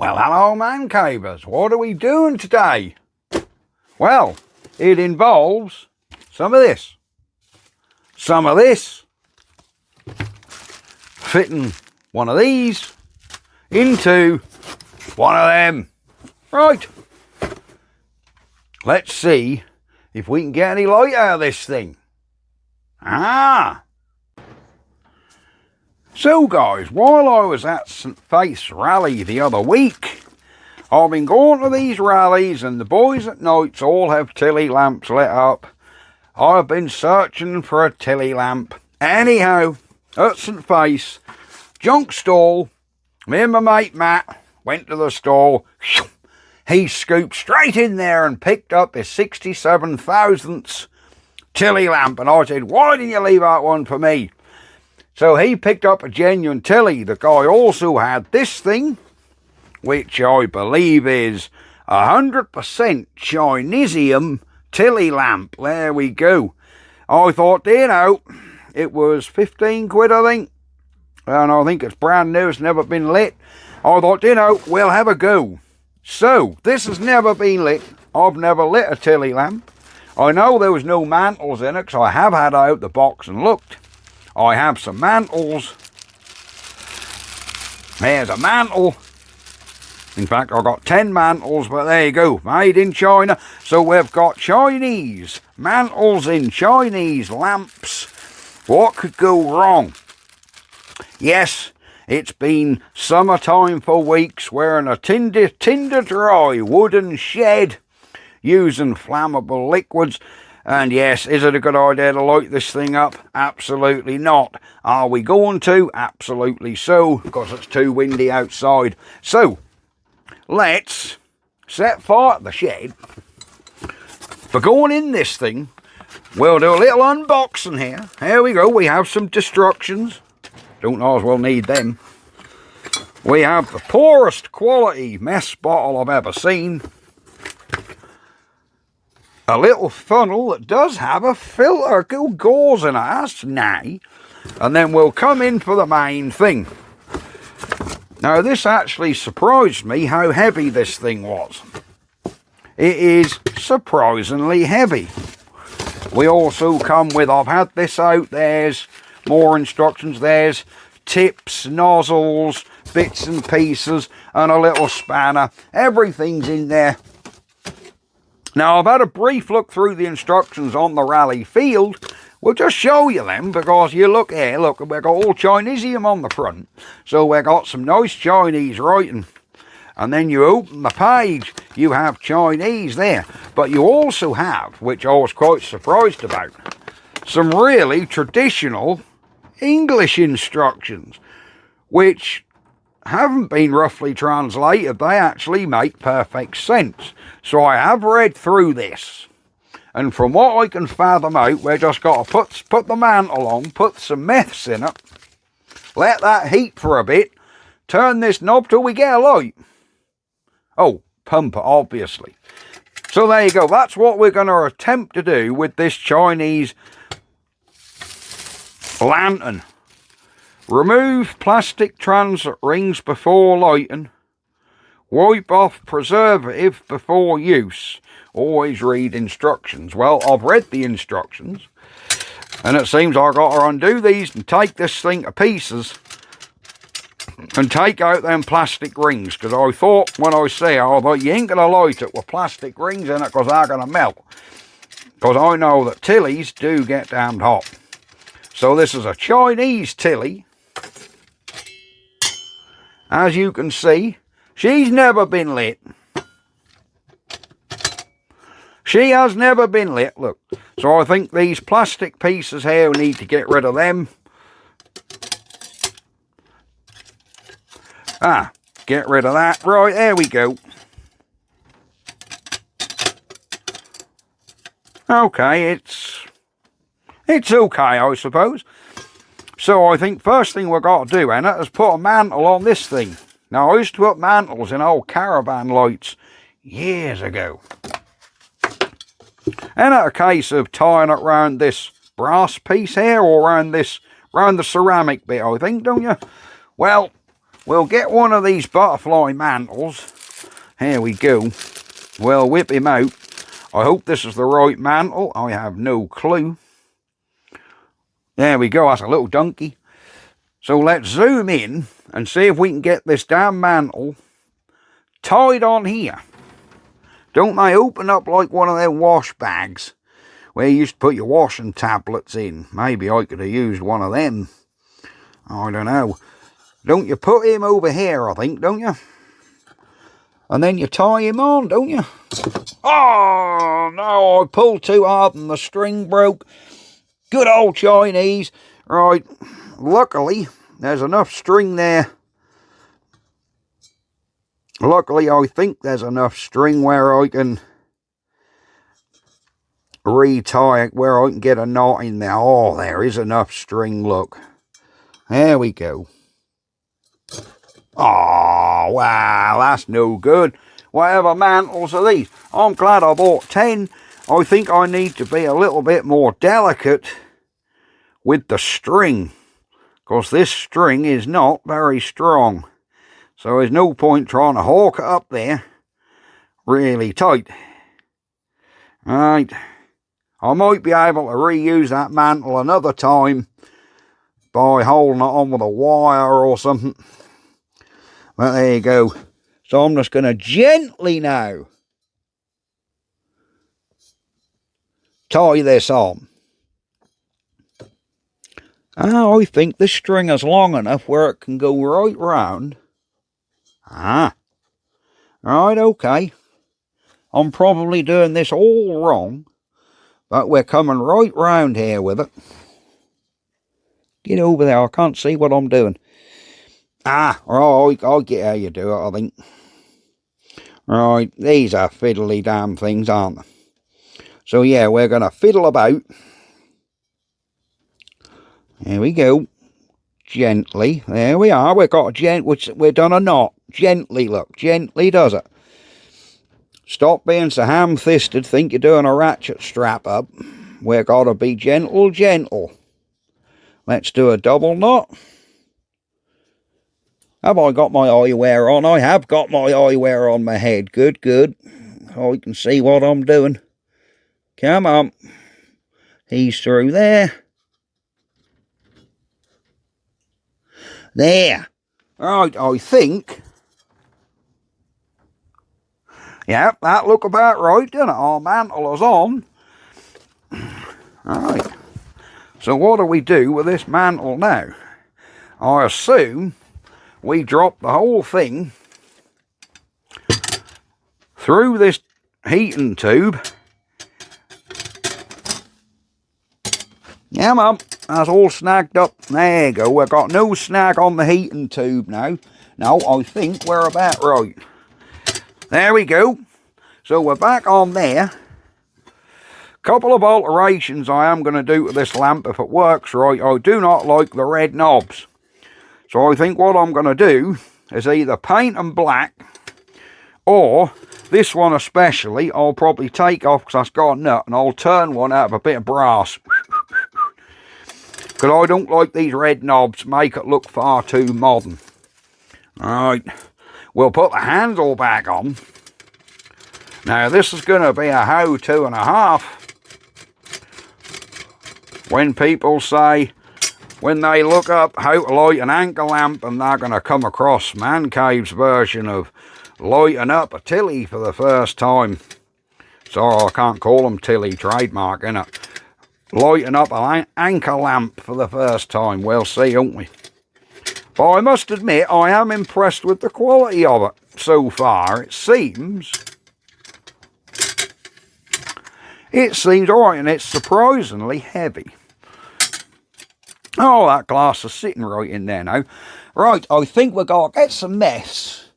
Well, hello man cavers, what are we doing today? Well, it involves some of this, fitting one of these into one of them. Right, let's see if we can get any light out of this thing. So guys, while I was at St Faith's rally the other week, I've been going to these rallies and the boys at nights all have Tilly lamps lit up. I've been searching for a Tilly lamp. Anyhow, at St Faith's, junk stall, me and my mate Matt went to the stall. He scooped straight in there and picked up his 67 thousandths Tilly lamp, and I said, why didn't you leave out one for me? So he picked up a genuine Tilly. The guy also had this thing, which I believe is 100% Chinesium Tilly lamp. There we go. I thought, it was 15 quid, I think. And I think it's brand new, it's never been lit. I thought, we'll have a go. So, this has never been lit. I've never lit a Tilly lamp. I know there was no mantles in it, because I have had out the box and looked. I have some mantles. There's a mantle. In fact, I've got 10 mantles, but there you go. Made in China. So we've got Chinese mantles in Chinese lamps. What could go wrong? Yes, it's been summertime for weeks. We're in a tinder dry wooden shed using flammable liquids. And yes, is it a good idea to light this thing up? Absolutely not. Are we going to? Absolutely so, because it's too windy outside. So, let's set fire to the shed. For going in this thing, we'll do a little unboxing here. Here we go. We have some destructions. Don't know as well need them. We have the poorest quality mess bottle I've ever seen. A little funnel that does have a filter, gauze in it, that's nay. And then we'll come in for the main thing. Now this actually surprised me how heavy this thing was. It is surprisingly heavy. We also come with, I've had this out, there's more instructions, there's tips, nozzles, bits and pieces, and a little spanner. Everything's in there. Now, I've had a brief look through the instructions on the rally field. We'll just show you them, because you look here, look, we've got all Chinesium on the front. So we've got some nice Chinese writing. And then you open the page, you have Chinese there. But you also have, which I was quite surprised about, some really traditional English instructions, which haven't been roughly translated. They actually make perfect sense. So I have read through this, and from what I can fathom out, we've just got to put the mantle on, put some meths in it, let that heat for a bit, turn this knob till we get a light. Oh, pump it, obviously. So there you go. That's what we're going to attempt to do with this Chinese lantern. Remove plastic transit rings before lighting. Wipe off preservative before use. Always read instructions. Well, I've read the instructions, and it seems I've got to undo these and take this thing to pieces and take out them plastic rings, because I thought when I say it, I thought you ain't going to light it with plastic rings in it, because they're going to melt. Because I know that Tillys do get damned hot. So this is a Chinese Tilly. As you can see, she's never been lit. She has never been lit, look. So I think these plastic pieces here, we need to get rid of them. Get rid of that. Right, there we go. Okay, it's okay, I suppose. So I think first thing we've got to do, Anna, is put a mantle on this thing. Now, I used to put mantles in old caravan lights years ago. And a case of tying it round this brass piece here, or round the ceramic bit, I think, don't you? Well, we'll get one of these butterfly mantles. Here we go. We'll whip him out. I hope this is the right mantle. I have no clue. There we go. That's a little donkey. So let's zoom in and see if we can get this damn mantle tied on here. Don't they open up like one of them wash bags where you used to put your washing tablets in? Maybe I could have used one of them. I don't know. Don't you put him over here, I think, don't you? And then you tie him on, don't you? Oh, no, I pulled too hard and the string broke. Good old Chinese. Right, luckily, there's enough string there. Luckily, I think there's enough string where I can retie it, where I can get a knot in there. Oh, there is enough string, look. There we go. Oh, wow, that's no good. Whatever mantles are these? I'm glad I bought 10. I think I need to be a little bit more delicate with the string, because this string is not very strong. So there's no point trying to hawk it up there really tight. Right. I might be able to reuse that mantle another time by holding it on with a wire or something. But there you go. So I'm just going to gently now tie this on. I think this string is long enough where it can go right round. Right, okay. I'm probably doing this all wrong, but we're coming right round here with it. Get over there, I can't see what I'm doing. Right, I'll get how you do it, I think. Right, these are fiddly damn things, aren't they? So yeah, we're going to fiddle about. Here we go. Gently. There we are. We've got we've done a knot. Gently, look. Gently does it. Stop being so ham-fisted. Think you're doing a ratchet strap up. We've got to be gentle, gentle. Let's do a double knot. Have I got my eyewear on? I have got my eyewear on my head. Good, good. I can see what I'm doing. Come on. He's through there. There. Right, I think. Yep, that look about right, doesn't it? Our mantle is on. Right. So what do we do with this mantle now? I assume we drop the whole thing through this heating tube. Yeah, mum, that's all snagged up. There you go. We've got no snag on the heating tube now. No, I think we're about right. There we go. So we're back on there. Couple of alterations I am going to do to this lamp if it works right. I do not like the red knobs. So I think what I'm going to do is either paint them black, or this one especially I'll probably take off because that's got a nut, and I'll turn one out of a bit of brass. Because I don't like these red knobs, make it look far too modern. Alright, we'll put the handle back on. Now this is going to be a how to and a half. When people say, when they look up how to light an Ancor lamp, and they're going to come across Man Cave's version of lighting up a Tilly for the first time. Sorry, I can't call them Tilly, trademark, innit? Lighting up an Ancor lamp for the first time. We'll see, won't we? But I must admit, I am impressed with the quality of it so far. It seems alright, and it's surprisingly heavy. Oh, that glass is sitting right in there now. Right, I think we're going to get some mess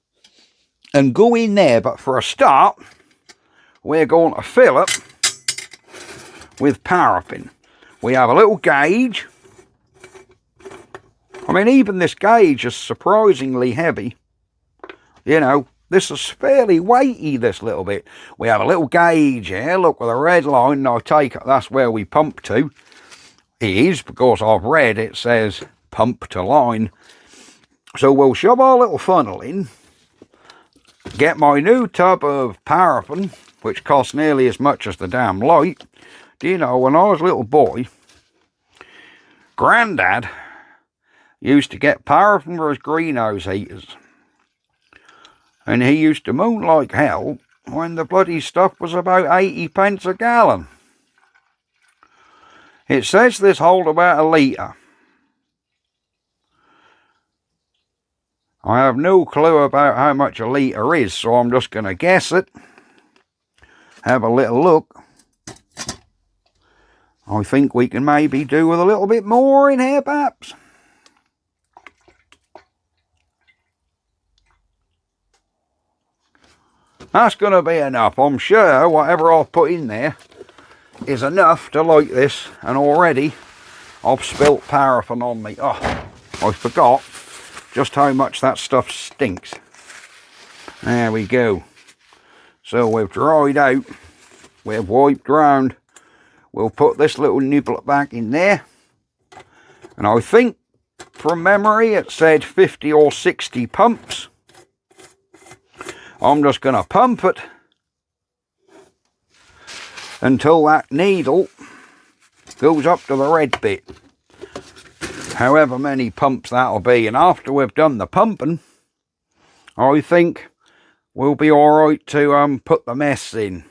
and go in there. But for a start, we're going to fill it with paraffin. We have a little gauge. I mean, even this gauge is surprisingly heavy. You know, this is fairly weighty, this little bit. We have a little gauge here, look, with a red line, and I take it that's where we pump to. It is, because I've read it says pump to line. So we'll shove our little funnel in, get my new tub of paraffin, which costs nearly as much as the damn light. Do you know, when I was a little boy, Grandad used to get paraffin for his greenhouse heaters. And he used to moan like hell when the bloody stuff was about 80 pence a gallon. It says this hold about a litre. I have no clue about how much a litre is, so I'm just going to guess it. Have a little look. I think we can maybe do with a little bit more in here, perhaps. That's going to be enough. I'm sure whatever I've put in there is enough to light this, and already I've spilt paraffin on me. Oh, I forgot just how much that stuff stinks. There we go. So we've dried out, we've wiped round. We'll put this little niblet back in there, and I think from memory it said 50 or 60 pumps. I'm just going to pump it until that needle goes up to the red bit. However many pumps that'll be. And after we've done the pumping, I think we'll be alright to put the mess in.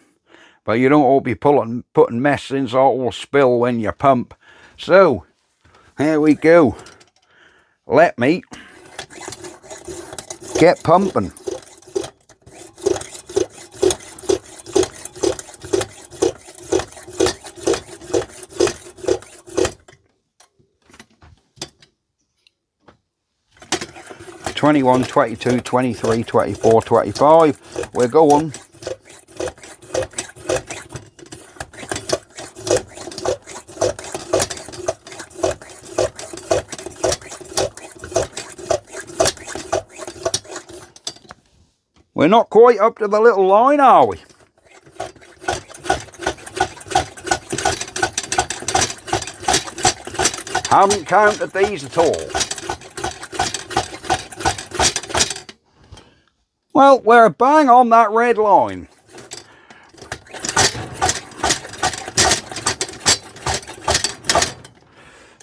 But you don't all be putting mess in so it will spill when you pump. So, here we go. Let me get pumping. "21, 22, 23, 24, 25. We're going. We're not quite up to the little line, are we? Haven't counted these at all. Well, we're bang on that red line.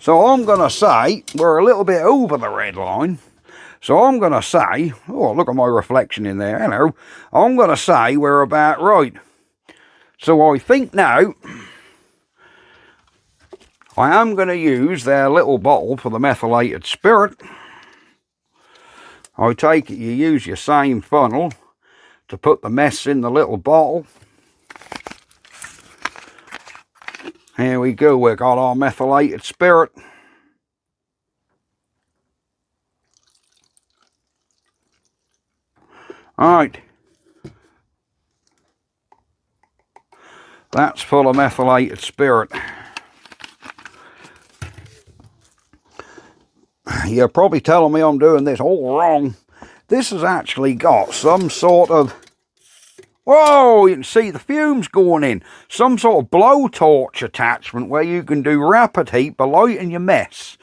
So I'm going to say we're a little bit over the red line. So I'm going to say, oh, look at my reflection in there, hello. I'm going to say we're about right. So I think now I am going to use their little bottle for the methylated spirit. I take it you use your same funnel to put the mess in the little bottle. Here we go, we've got our methylated spirit. Alright. That's full of methylated spirit. You're probably telling me I'm doing this all wrong. This has actually got some sort of... Whoa, you can see the fumes going in. Some sort of blowtorch attachment where you can do rapid heat by lighting your mess.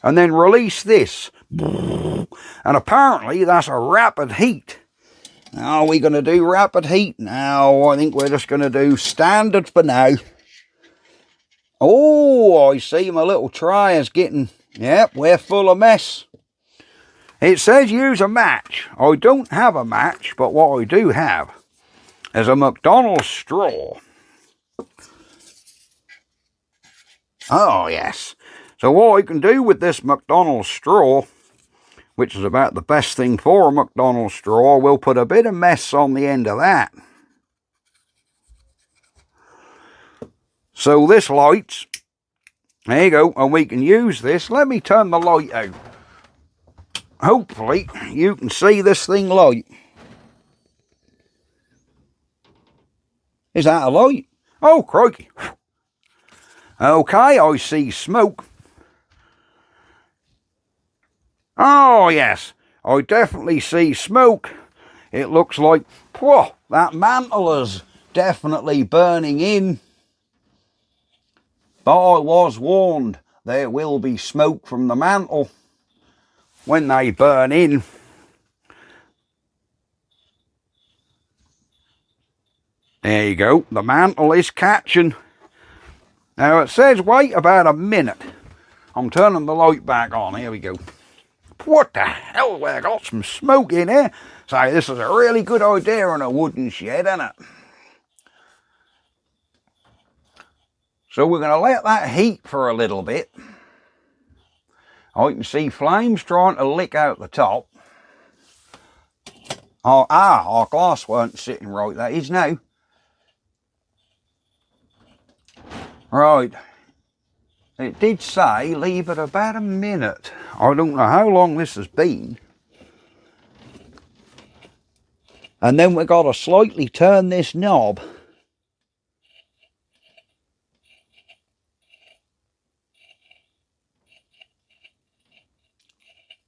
And then release this. And apparently that's a rapid heat. Are we going to do rapid heat? No, I think we're just going to do standard for now. Oh, I see my little tray is getting... Yep, we're full of mess. It says use a match. I don't have a match, but what I do have is a McDonald's straw. Oh, yes. So what I can do with this McDonald's straw, which is about the best thing for a McDonald's straw, we'll put a bit of mess on the end of that. So this lights. There you go, and we can use this. Let me turn the light out. Hopefully you can see this thing light. Is that a light? Oh, crikey. Okay, I see smoke. Oh, yes, I definitely see smoke. It looks like, whoa, that mantle is definitely burning in. But I was warned there will be smoke from the mantle. when they burn in, there you go, the mantle is catching. Now it says wait about a minute. I'm turning the light back on, here we go. What the hell, we got some smoke in here. So this is a really good idea on a wooden shed, isn't it? So we're going to let that heat for a little bit. I can see flames trying to lick out the top. Oh, our glass weren't sitting right, that is now. Right. It did say leave it about a minute. I don't know how long this has been. And then we've got to slightly turn this knob.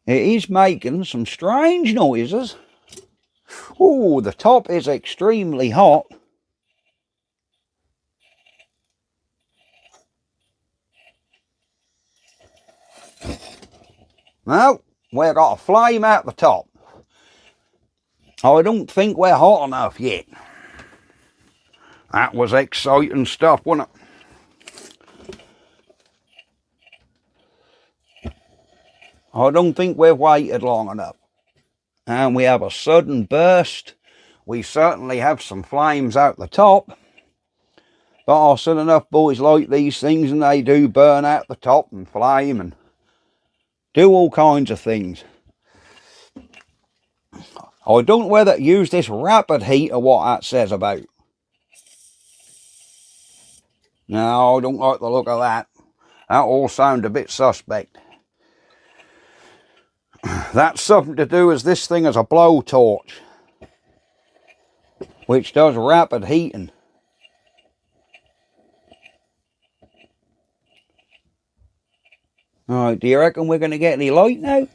It is making some strange noises. Oh, the top is extremely hot. Now, we've got a flame at the top. I don't think we're hot enough yet. That was exciting stuff, wasn't it? I don't think we've waited long enough. And we have a sudden burst. We certainly have some flames out the top. But I've seen enough boys like these things, and they do burn out the top and flame and do all kinds of things. I don't know whether to use this rapid heat or what that says about. No, I don't like the look of that. That all sounds a bit suspect. That's something to do as this thing is a blowtorch, which does rapid heating. Alright, do you reckon we're going to get any light now?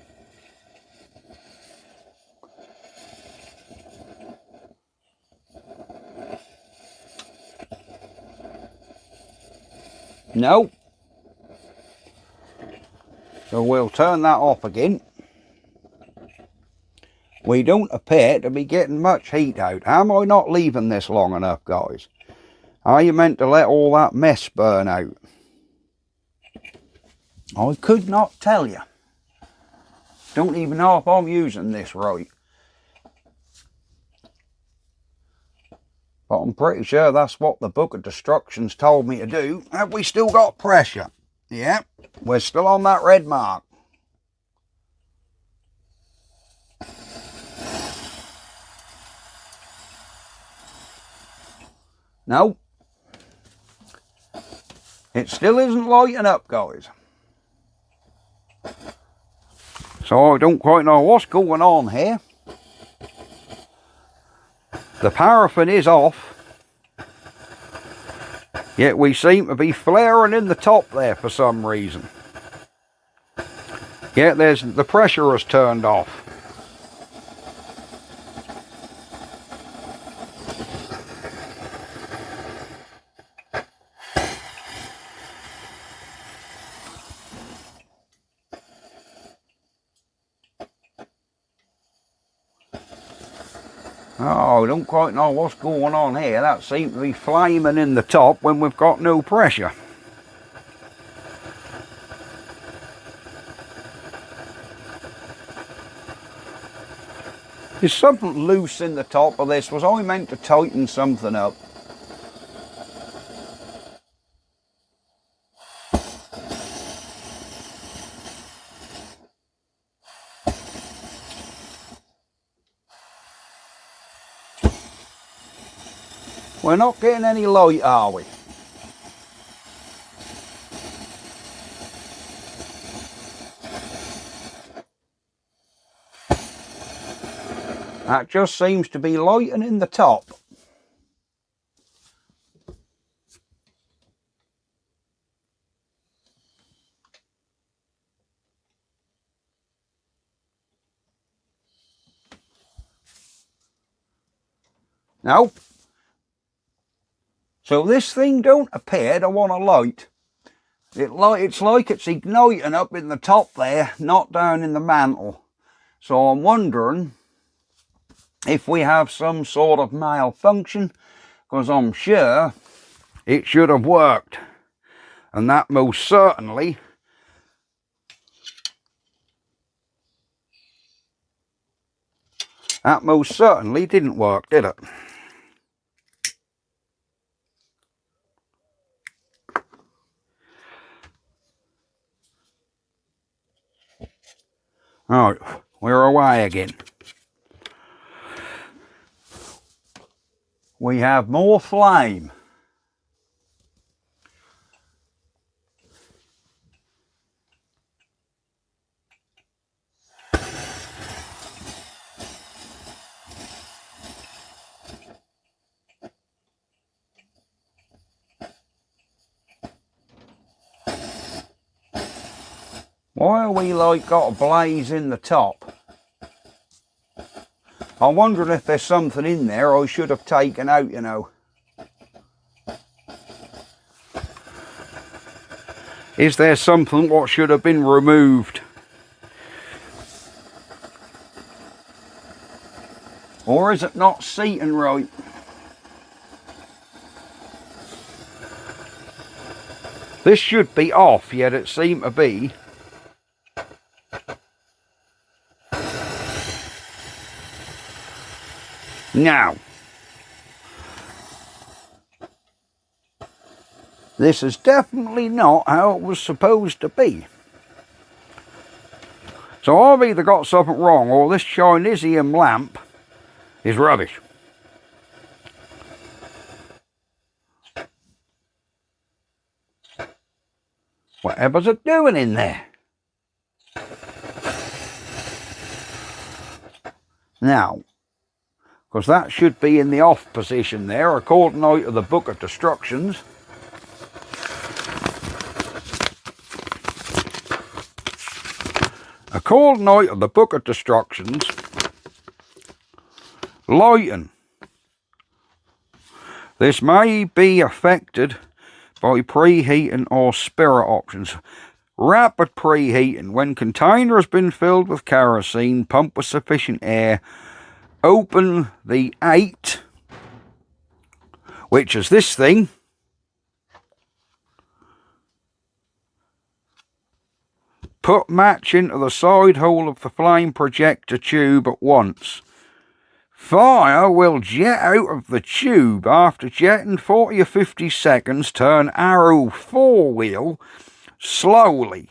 No. So we'll turn that off again. We don't appear to be getting much heat out. Am I not leaving this long enough, guys? Are you meant to let all that mess burn out? I could not tell you. Don't even know if I'm using this right. But I'm pretty sure that's what the Book of Destructions told me to do. Have we still got pressure? Yeah, we're still on that red mark. No. It still isn't lighting up, guys. So I don't quite know what's going on here. The paraffin is off. Yet we seem to be flaring in the top there for some reason. Yet the pressure has turned off. Oh, I don't quite know what's going on here. That seems to be flaming in the top when we've got no pressure. There's something loose in the top of this. Was I meant to tighten something up? We're not getting any light, are we? That just seems to be lighting in the top. No. So this thing don't appear to want to light. It's like it's igniting up in the top there, not down in the mantle. So I'm wondering if we have some sort of malfunction, because I'm sure it should have worked. And that most certainly didn't work, did it? Right, we're away again. We have more flame. Why are we like got a blaze in the top? I'm wondering if there's something in there I should have taken out, you know. Is there something what should have been removed? Or is it not seating right? This should be off, yet it seemed to be. Now, this is definitely not how it was supposed to be. So I've either got something wrong, or this Chinesium lamp is rubbish. Whatever's it doing in there? Now, because that should be in the off position there, according to the book of instructions. According to the book of instructions, lighting. This may be affected by preheating or spirit options. Rapid preheating. When container has been filled with kerosene, pump with sufficient air, open the 8, which is this thing, put match into the side hole of the flame projector tube at once. Fire will jet out of the tube. After jetting 40 or 50 seconds, turn arrow 4 wheel slowly.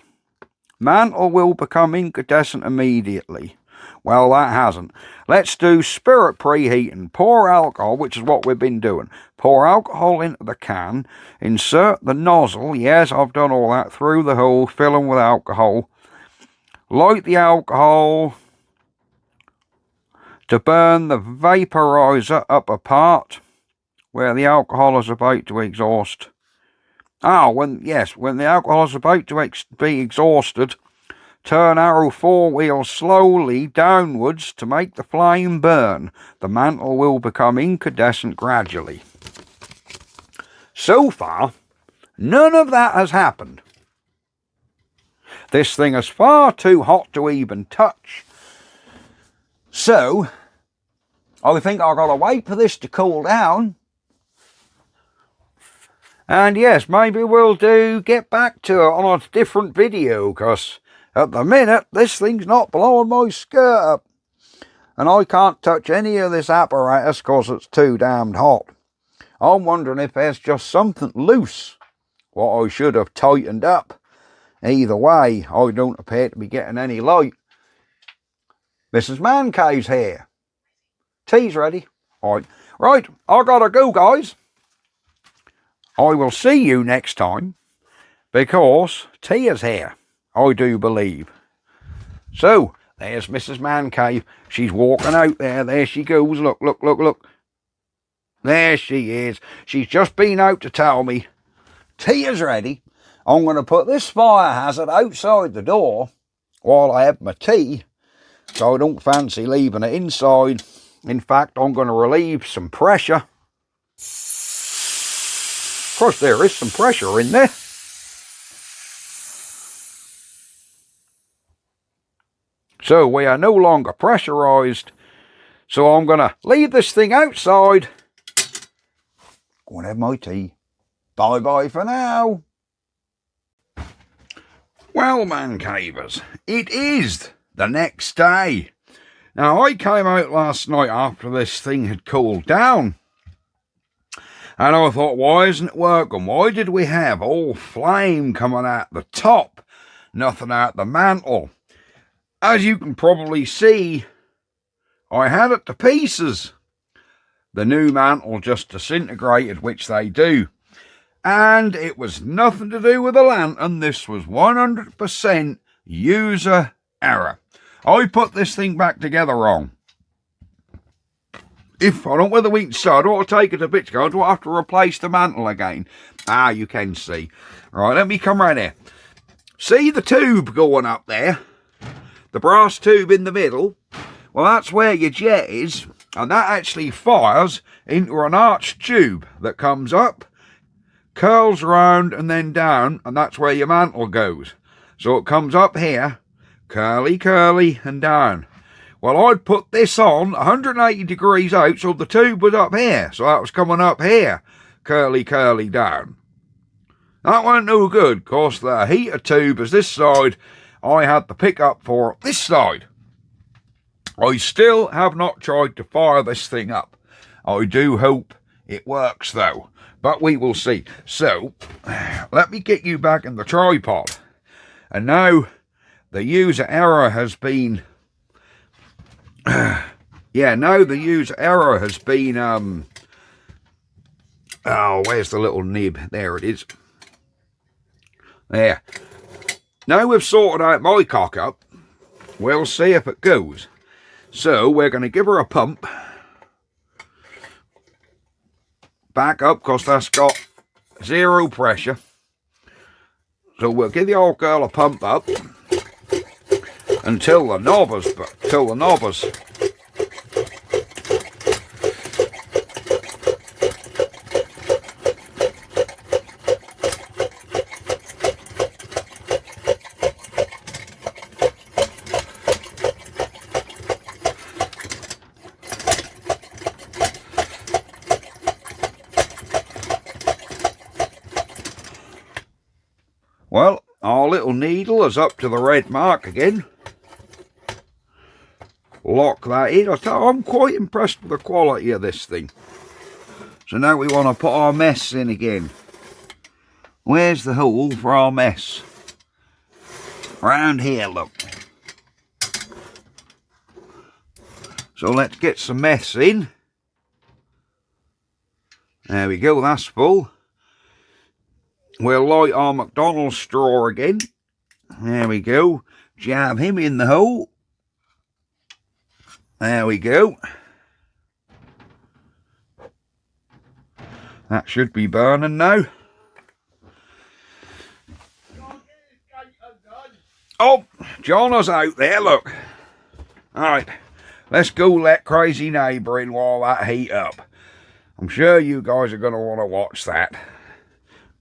Mantle will become incandescent immediately. Well, that hasn't. Let's do spirit preheating. Pour alcohol, which is what we've been doing. Pour alcohol into the can. Insert the nozzle. Yes, I've done all that. Through the hole. Fill them with alcohol. Light the alcohol to burn the vaporizer up apart where the alcohol is about to exhaust. When the alcohol is about to be exhausted, turn arrow 4 wheel slowly downwards to make the flame burn. The mantle will become incandescent gradually. So far, none of that has happened. This thing is far too hot to even touch. So, I think I've got to wait for this to cool down. And yes, maybe we'll get back to it on a different video, because at the minute, this thing's not blowing my skirt up. And I can't touch any of this apparatus because it's too damned hot. I'm wondering if there's just something loose, what I should have tightened up. Either way, I don't appear to be getting any light. Mrs. Man Cave's here. Tea's ready. Right, I gotta go, guys. I will see you next time, because tea is here, I do believe. So, there's Mrs. Man Cave. She's walking out there. There she goes. Look, look, look, look. There she is. She's just been out to tell me tea is ready. I'm going to put this fire hazard outside the door while I have my tea, so I don't fancy leaving it inside. In fact, I'm going to relieve some pressure. Of course, there is some pressure in there. So we are no longer pressurised. So I'm going to leave this thing outside. Go and have my tea. Bye bye for now. Well, man cavers, it is the next day. Now, I came out last night after this thing had cooled down. And I thought, why isn't it working? Why did we have all flame coming out the top, nothing out the mantle? As you can probably see, I had it to pieces. The new mantle just disintegrated, which they do. And it was nothing to do with the lantern. This was 100% user error. I put this thing back together wrong. I don't know whether we can start, I ought to take it a bit to go. Do I have to replace the mantle again? Ah, you can see. Right, let me come right here. See the tube going up there? The brass tube in the middle? Well, that's where your jet is. And that actually fires into an arched tube that comes up, curls round and then down, and that's where your mantle goes. So it comes up here, curly, curly, and down. Well, I'd put this on 180 degrees out, so the tube was up here. So that was coming up here, curly, curly, down. That wasn't no good, because the heater tube is this side. I had the pickup for this side. I still have not tried to fire this thing up. I do hope it works, though. But we will see. So, let me get you back in the tripod. And now, the user error has been... now the user error has been... Oh, where's the little nib? There it is. There. Now we've sorted out my cock up, we'll see if it goes. So, we're going to give her a pump. Back up, because that's got 0 pressure. So we'll give the old girl a pump up until the knobbers. Well, our little needle is up to the red mark again. Lock that in. I'm quite impressed with the quality of this thing. So now we want to put our mess in again. Where's the hole for our mess? Round here, look. So let's get some mess in. There we go, that's full. We'll light our McDonald's straw again. There we go. Jab him in the hole. There we go. That should be burning now. Oh, John's out there, look. Alright, let's go let crazy neighbour in while that heat up. I'm sure you guys are going to want to watch that.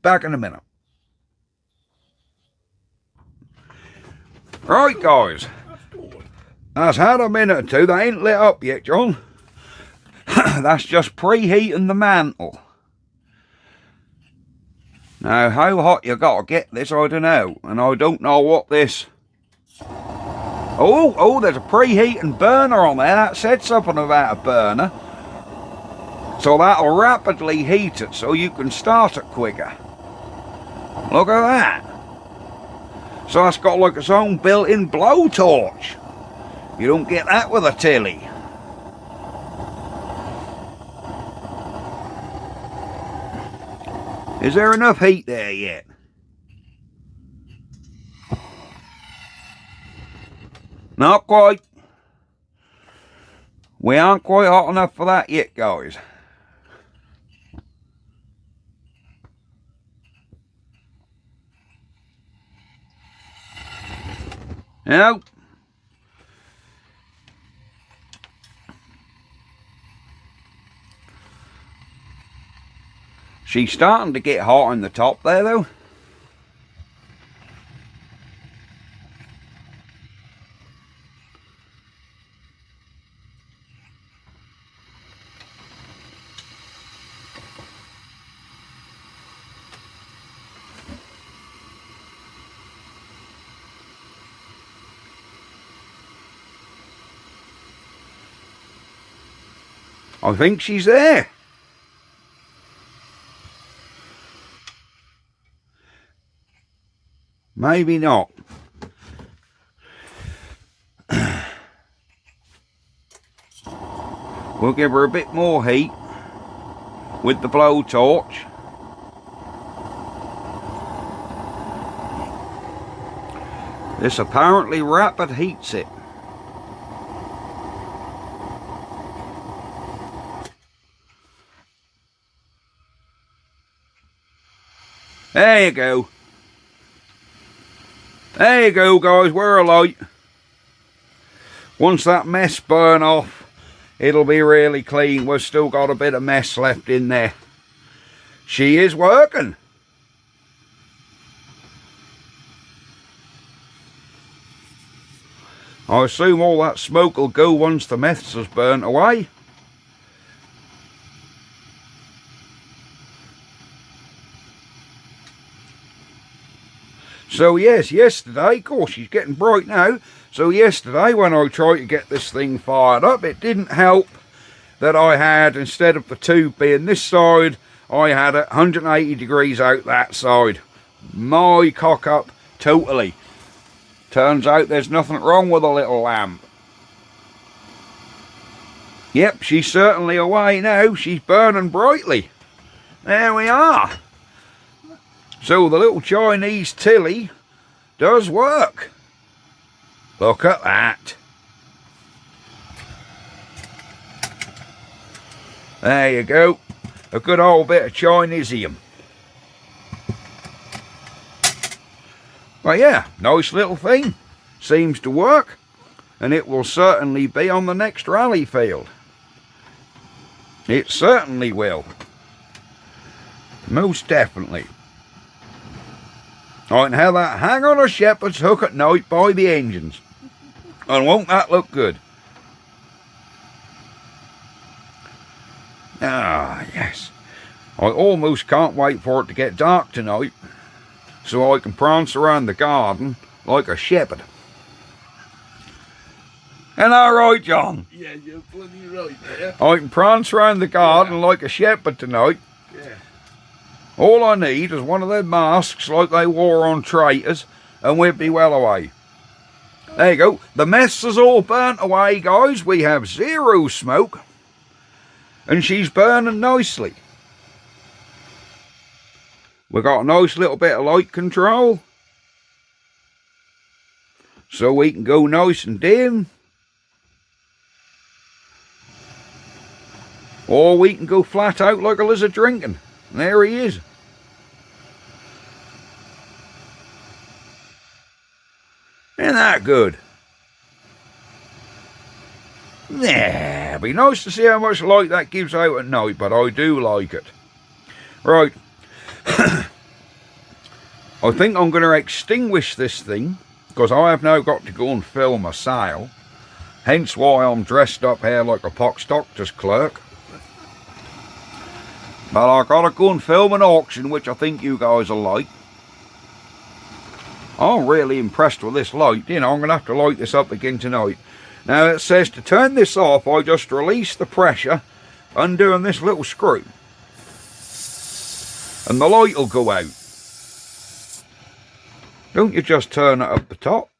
Back in a minute. Right, guys. That's had a minute or two. They ain't lit up yet, John. That's just preheating the mantle. Now, how hot you got to get this, I don't know. And I don't know what this... Oh, there's a preheating burner on there. That said something about a burner. So that'll rapidly heat it so you can start it quicker. Look at that. So that's got like its own built-in blowtorch. You don't get that with a Tilly. Is there enough heat there yet? Not quite. We aren't quite hot enough for that yet, guys. No. She's starting to get hot on the top there, though. I think she's there. Maybe not. We'll give her a bit more heat with the blowtorch. This apparently rapid heats it. There you go. There you go, guys, we're alight. Once that mess burn off, it'll be really clean. We've still got a bit of mess left in there. She is working. I assume all that smoke will go once the mess has burnt away. So yes, yesterday, of course she's getting bright now, so yesterday when I tried to get this thing fired up, it didn't help that I had, instead of the tube being this side, I had it 180 degrees out that side. My cock up totally. Turns out there's nothing wrong with a little lamp. Yep, she's certainly away now. She's burning brightly. There we are. So the little Chinese Tilly does work. Look at that. There you go. A good old bit of Chinesium. Well, yeah, nice little thing. Seems to work. And it will certainly be on the next rally field. It certainly will. Most definitely. I can have that hang on a shepherd's hook at night by the engines. And won't that look good? Ah, yes. I almost can't wait for it to get dark tonight, so I can prance around the garden like a shepherd. Isn't that right, John? Yeah, you're bloody right there. I can prance around the garden like a shepherd tonight. Yeah. All I need is one of them masks like they wore on traitors, and we'd be well away. There you go. The mess is all burnt away, guys. We have zero smoke. And she's burning nicely. We've got a nice little bit of light control. So we can go nice and dim. Or we can go flat out like a lizard drinking. And there he is. Isn't that good? Yeah, it'd be nice to see how much light that gives out at night, but I do like it. Right. I think I'm going to extinguish this thing, because I have now got to go and film a sale. Hence why I'm dressed up here like a pox doctor's clerk. But I've got to go and film an auction, which I think you guys will like. I'm really impressed with this light. You know, I'm going to have to light this up again tonight. Now it says to turn this off, I just release the pressure, undoing this little screw. And the light will go out. Don't you just turn it up the top?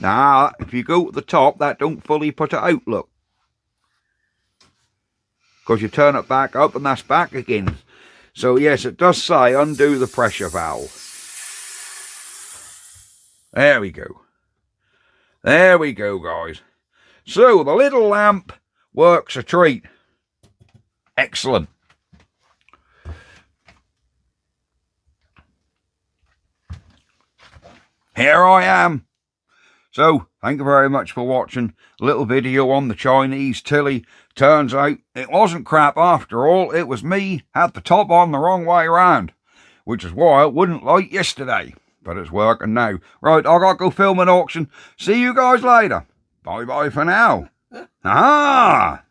Nah, if you go to the top, that don't fully put it out, look. Because you turn it back up and that's back again. So yes, it does say undo the pressure valve. There we go. There we go, guys. So the little lamp works a treat. Excellent. Here I am. So, thank you very much for watching. A little video on the Chinese Tilly. Turns out it wasn't crap after all. It was me, had the top on the wrong way around. Which is why it wouldn't light yesterday. But it's working now. Right, I've got to go film an auction. See you guys later. Bye-bye for now. Ah!